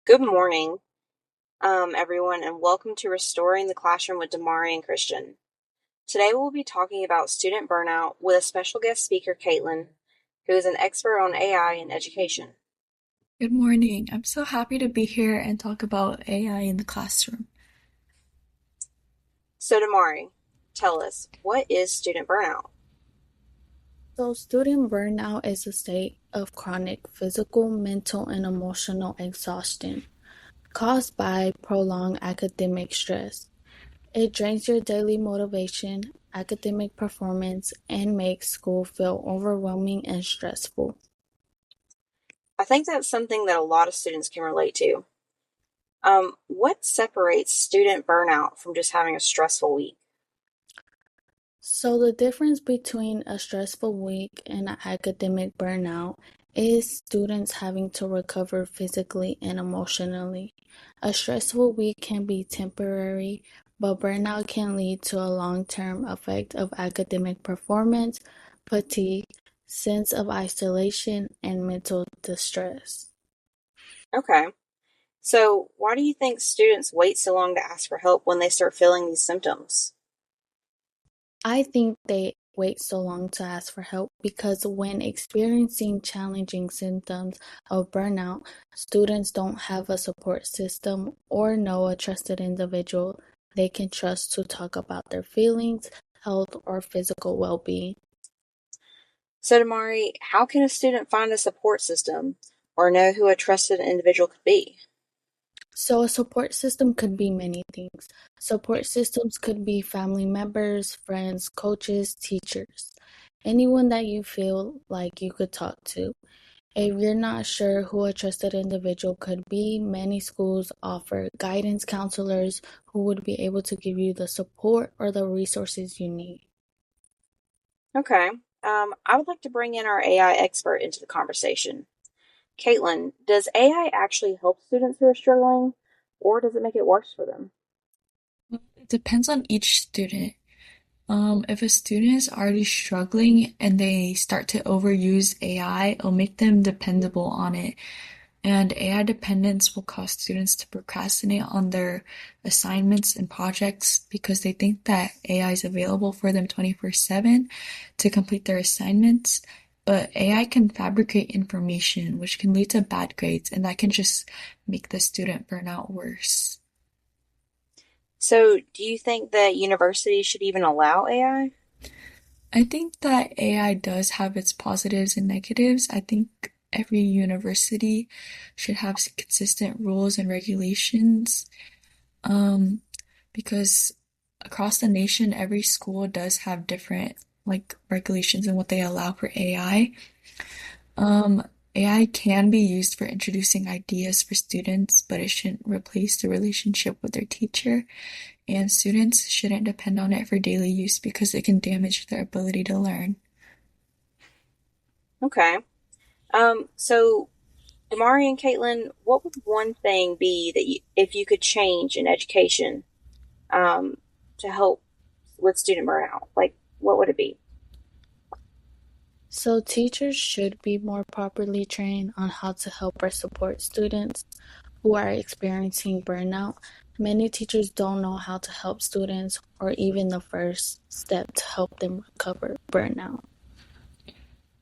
Good morning, everyone, and welcome to Restoring the Classroom with Damari and Christian. Today we'll be talking about student burnout with a special guest speaker, Kaitlyn, who is an expert on AI in education. Good morning. I'm so happy to be here and talk about AI in the classroom. So, Damari, tell us, what is student burnout? So, student burnout is a state of chronic physical, mental, and emotional exhaustion caused by prolonged academic stress. It drains your daily motivation, academic performance, and makes school feel overwhelming and stressful. I think that's something that a lot of students can relate to. What separates student burnout from just having a stressful week? So, the difference between a stressful week and an academic burnout is students having to recover physically and emotionally. A stressful week can be temporary, but burnout can lead to a long-term effect of academic performance, fatigue, sense of isolation, and mental distress. Okay, so why do you think students wait so long to ask for help when they start feeling these symptoms? I think they wait so long to ask for help because when experiencing challenging symptoms of burnout, students don't have a support system or know a trusted individual they can trust to talk about their feelings, health, or physical well being. So, Damari, how can a student find a support system or know who a trusted individual could be? So, a support system could be many things. Support systems could be family members, friends, coaches, teachers, anyone that you feel like you could talk to. If you're not sure who a trusted individual could be, many schools offer guidance counselors who would be able to give you the support or the resources you need. Okay. I would like to bring in our AI expert into the conversation. Kaitlyn, does AI actually help students who are struggling, or does it make it worse for them? It depends on each student. If a student is already struggling and they start to overuse AI, it'll make them dependable on it. And AI dependence will cause students to procrastinate on their assignments and projects because they think that AI is available for them 24/7 to complete their assignments. But AI can fabricate information, which can lead to bad grades, and that can just make the student burnout worse. So, do you think that universities should even allow AI? I think that AI does have its positives and negatives. I think every university should have consistent rules and regulations, um, because across the nation, every school does have different like regulations and what they allow for AI. AI can be used for introducing ideas for students, but it shouldn't replace the relationship with their teacher. And students shouldn't depend on it for daily use because it can damage their ability to learn. Okay. So, Damari and Kaitlyn, what would one thing be that if you could change in education, um, to help with student burnout? Like, what would it be? So, teachers should be more properly trained on how to help or support students who are experiencing burnout. Many teachers don't know how to help students or even the first step to help them recover burnout.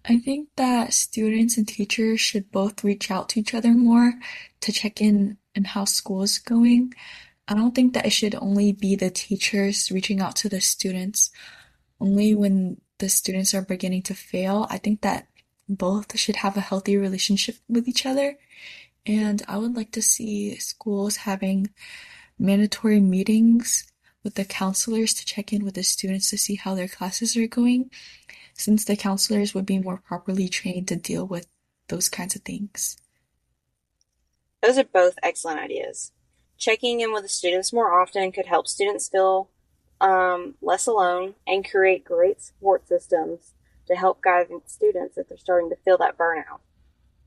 I think that students and teachers should both reach out to each other more to check in on how school is going. I don't think that it should only be the teachers reaching out to the students only when the students are beginning to fail. I think that both should have a healthy relationship with each other. And I would like to see schools having mandatory meetings with the counselors to check in with the students to see how their classes are going, since the counselors would be more properly trained to deal with those kinds of things. Those are both excellent ideas. Checking in with the students more often could help students feel less alone and create great support systems to help guide students if they're starting to feel that burnout.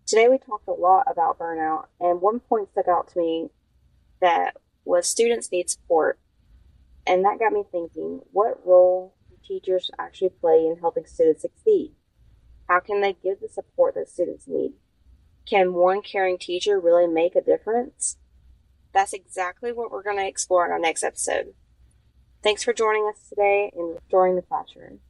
Today we talked a lot about burnout, and one point stuck out to me that was students need support, and that got me thinking, what role do teachers actually play in helping students succeed? How can they give the support that students need? Can one caring teacher really make a difference? That's exactly what we're going to explore in our next episode. Thanks for joining us today in Restoring the Classroom.